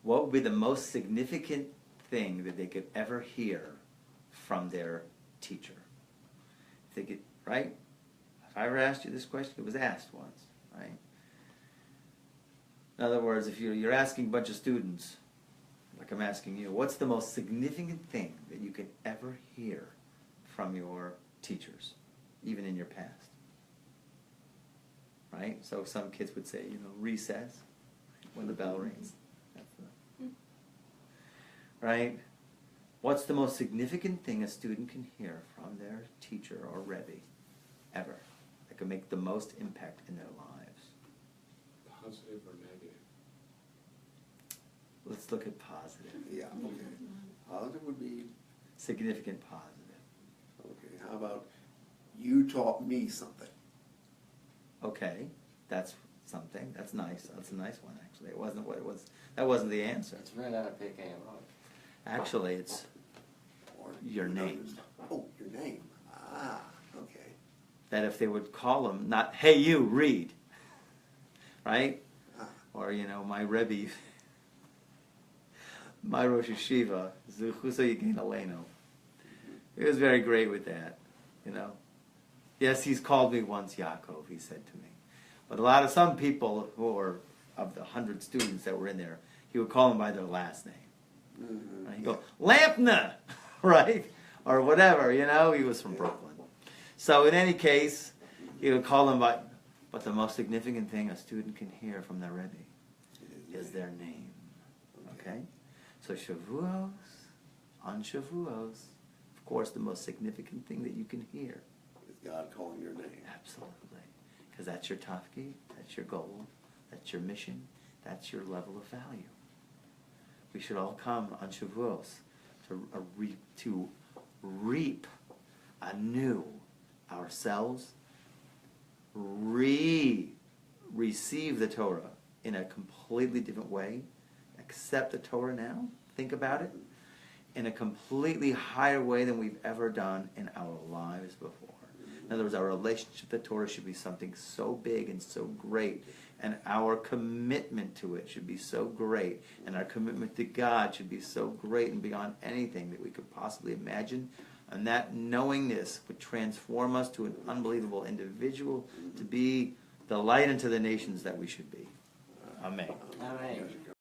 what would be the most significant thing that they could ever hear from their teacher? If they could, right? If I ever asked you this question, it was asked once, right? In other words, if you're asking a bunch of students, like I'm asking you, what's the most significant thing that you can ever hear from your teachers, even in your past? Right? So some kids would say, recess, when the bell rings. That's right? What's the most significant thing a student can hear from their teacher or Rabbi ever that can make the most impact in their lives? Positive or negative? Let's look at positive. Yeah, okay. Positive would be, Significant positive. okay, how about you taught me something? Okay, that's something. That's nice. That's a nice one, actually. It wasn't what it was. That wasn't the answer. It's right out of PK. Actually, it's Or your you name. noticed- Oh, your name. Ah, okay. That if they would call him, not, hey, you, read. Right? Ah, Or, my Rebbe, my Rosh Yeshiva, Zuchusa Yigin Aleinu. He was very great with that, Yes, he's called me once Yaakov, he said to me. But some people who were, of the 100 students that were in there, he would call them by their last name. mhm. Right? He'd go, Lampna, right? Or whatever, he was from Brooklyn. So in any case, he would call them by, but the most significant thing a student can hear from their Rebbe is their name. Okay? So Shavuos, on Shavuos, of course, the most significant thing that you can hear. Is God calling your name? Absolutely. Because that's your tafki, that's your goal, that's your mission, that's your level of value. We should all come on Shavuos to reap anew ourselves, receive the Torah in a completely different way, accept the Torah now, think about it, in a completely higher way than we've ever done in our lives before. In other words, our relationship to the Torah should be something so big and so great, and our commitment to it should be so great, and our commitment to God should be so great and beyond anything that we could possibly imagine, and that knowing this would transform us to an unbelievable individual, to be the light unto the nations that we should be. Amen. All right.